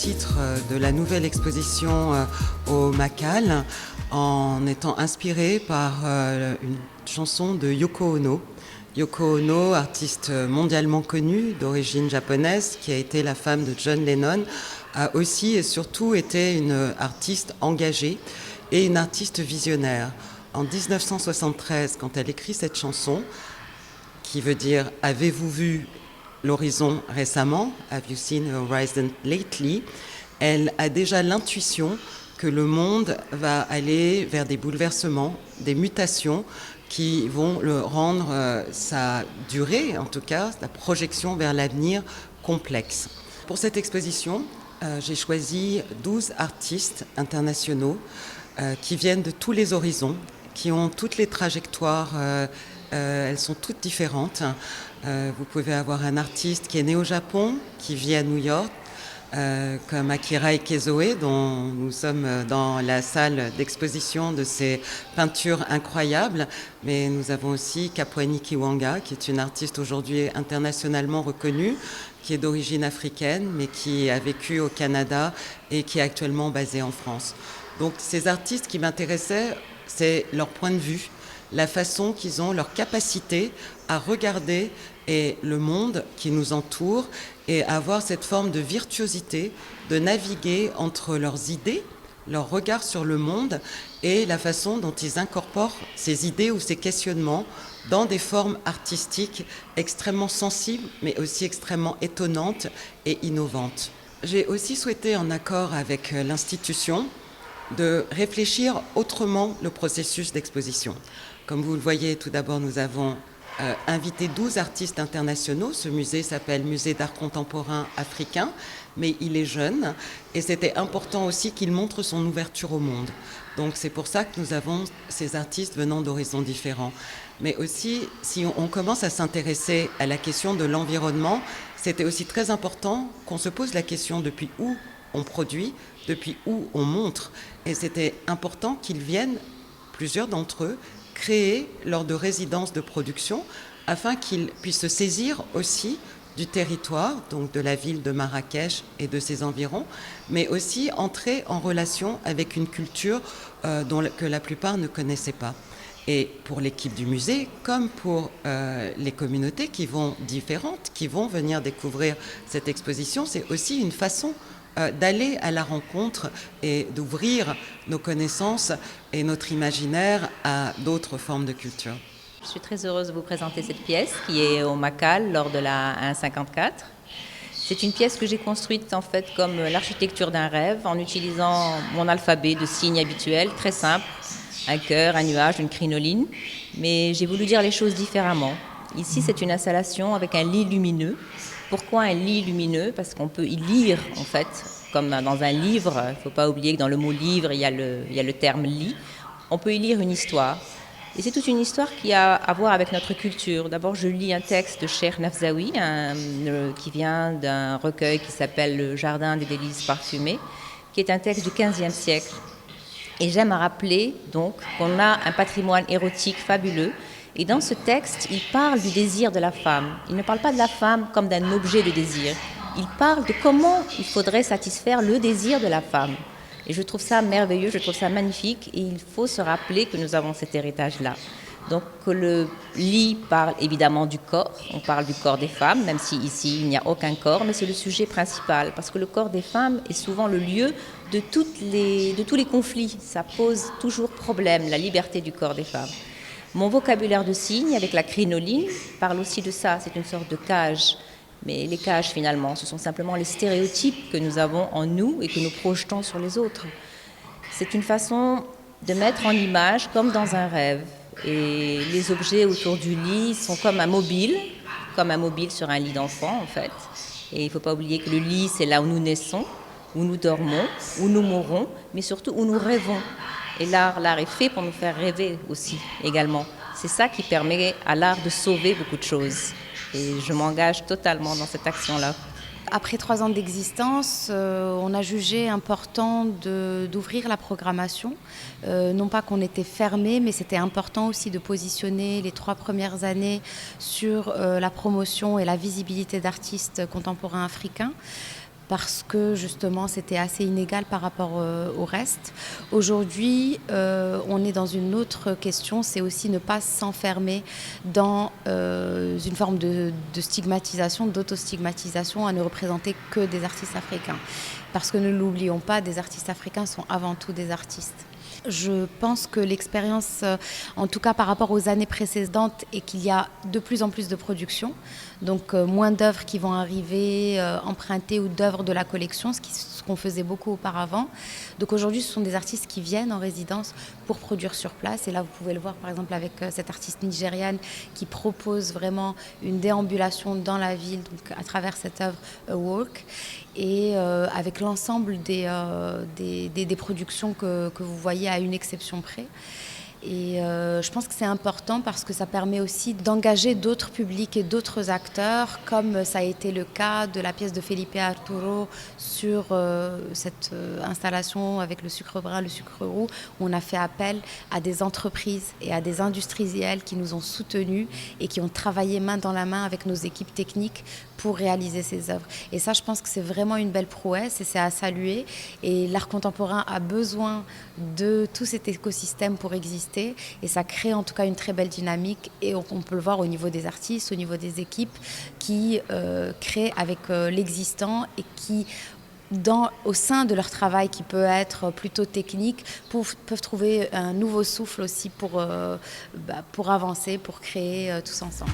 titre de la nouvelle exposition au Macal en étant inspirée par une chanson de Yoko Ono. Yoko Ono, artiste mondialement connue d'origine japonaise, qui a été la femme de John Lennon, a aussi et surtout été une artiste engagée et une artiste visionnaire. En 1973, quand elle écrit cette chanson, qui veut dire « Avez-vous vu l'horizon récemment ?» Have you seen the horizon lately? Elle a déjà l'intuition que le monde va aller vers des bouleversements, des mutations qui vont le rendre sa durée, en tout cas, la projection vers l'avenir complexe. Pour cette exposition, j'ai choisi 12 artistes internationaux qui viennent de tous les horizons, qui ont toutes les trajectoires, elles sont toutes différentes. Vous pouvez avoir un artiste qui est né au Japon, qui vit à New York, comme Akira Ikezoe, dont nous sommes dans la salle d'exposition de ses peintures incroyables. Mais nous avons aussi Kapwani Kiwanga, qui est une artiste aujourd'hui internationalement reconnue, qui est d'origine africaine, mais qui a vécu au Canada et qui est actuellement basée en France. Donc ces artistes qui m'intéressaient, c'est leur point de vue, la façon qu'ils ont, leur capacité à regarder le monde qui nous entoure et avoir cette forme de virtuosité, de naviguer entre leurs idées, leur regard sur le monde et la façon dont ils incorporent ces idées ou ces questionnements dans des formes artistiques extrêmement sensibles, mais aussi extrêmement étonnantes et innovantes. J'ai aussi souhaité, en accord avec l'institution, de réfléchir autrement le processus d'exposition. Comme vous le voyez, tout d'abord, nous avons invité 12 artistes internationaux. Ce musée s'appelle Musée d'art contemporain africain, mais il est jeune et c'était important aussi qu'il montre son ouverture au monde. Donc c'est pour ça que nous avons ces artistes venant d'horizons différents. Mais aussi, si on commence à s'intéresser à la question de l'environnement, c'était aussi très important qu'on se pose la question depuis où on produit, depuis où on montre. Et c'était important qu'ils viennent, plusieurs d'entre eux, créer lors de résidences de production afin qu'ils puissent se saisir aussi du territoire, donc de la ville de Marrakech et de ses environs, mais aussi entrer en relation avec une culture que la plupart ne connaissaient pas. Et pour l'équipe du musée, comme pour les communautés différentes, qui vont venir découvrir cette exposition, c'est aussi une façon d'aller à la rencontre et d'ouvrir nos connaissances et notre imaginaire à d'autres formes de culture. Je suis très heureuse de vous présenter cette pièce qui est au Macal lors de la 1,54. C'est une pièce que j'ai construite en fait comme l'architecture d'un rêve en utilisant mon alphabet de signes habituels, très simple, un cœur, un nuage, une crinoline, mais j'ai voulu dire les choses différemment. Ici, c'est une installation avec un lit lumineux. Pourquoi un lit lumineux? Parce qu'on peut y lire, en fait, comme dans un livre. Il ne faut pas oublier que dans le mot livre, il y a le terme lit. On peut y lire une histoire. Et c'est toute une histoire qui a à voir avec notre culture. D'abord, je lis un texte de Cheikh Nafzaoui, qui vient d'un recueil qui s'appelle Le Jardin des délices parfumées, qui est un texte du XVe siècle. Et j'aime à rappeler donc qu'on a un patrimoine érotique fabuleux. Et dans ce texte, il parle du désir de la femme. Il ne parle pas de la femme comme d'un objet de désir. Il parle de comment il faudrait satisfaire le désir de la femme. Et je trouve ça merveilleux, je trouve ça magnifique. Et il faut se rappeler que nous avons cet héritage-là. Donc le lit parle évidemment du corps. On parle du corps des femmes, même si ici il n'y a aucun corps. Mais c'est le sujet principal. Parce que le corps des femmes est souvent le lieu de tous les conflits. Ça pose toujours problème, la liberté du corps des femmes. Mon vocabulaire de signes avec la crinoline parle aussi de ça, c'est une sorte de cage. Mais les cages finalement, ce sont simplement les stéréotypes que nous avons en nous et que nous projetons sur les autres. C'est une façon de mettre en image comme dans un rêve. Et les objets autour du lit sont comme un mobile sur un lit d'enfant en fait. Et il ne faut pas oublier que le lit, c'est là où nous naissons, où nous dormons, où nous mourons, mais surtout où nous rêvons. Et l'art est fait pour nous faire rêver aussi, également. C'est ça qui permet à l'art de sauver beaucoup de choses. Et je m'engage totalement dans cette action-là. Après 3 ans d'existence, on a jugé important d'ouvrir la programmation. Non pas qu'on était fermé, mais c'était important aussi de positionner les 3 premières années sur la promotion et la visibilité d'artistes contemporains africains. parce que justement c'était assez inégal par rapport au reste. Aujourd'hui, on est dans une autre question, c'est aussi ne pas s'enfermer dans une forme de stigmatisation, d'auto-stigmatisation, à ne représenter que des artistes africains. Parce que ne l'oublions pas, des artistes africains sont avant tout des artistes. Je pense que l'expérience, en tout cas par rapport aux années précédentes, est qu'il y a de plus en plus de production, donc moins d'œuvres qui vont arriver empruntées ou d'œuvres de la collection, ce qu'on faisait beaucoup auparavant. Donc aujourd'hui, ce sont des artistes qui viennent en résidence pour produire sur place. Et là, vous pouvez le voir par exemple avec cette artiste nigériane qui propose vraiment une déambulation dans la ville, donc à travers cette œuvre Walk. Et avec l'ensemble des productions que vous voyez à une exception près. Et je pense que c'est important parce que ça permet aussi d'engager d'autres publics et d'autres acteurs, comme ça a été le cas de la pièce de Felipe Arturo sur cette installation avec le sucre brun, le sucre roux, où on a fait appel à des entreprises et à des industriels qui nous ont soutenus et qui ont travaillé main dans la main avec nos équipes techniques pour réaliser ces œuvres. Et ça, je pense que c'est vraiment une belle prouesse et c'est à saluer. Et l'art contemporain a besoin de tout cet écosystème pour exister. Et ça crée en tout cas une très belle dynamique. Et on peut le voir au niveau des artistes, au niveau des équipes qui créent avec l'existant et qui, au sein de leur travail qui peut être plutôt technique, peuvent trouver un nouveau souffle aussi pour avancer, pour créer tous ensemble.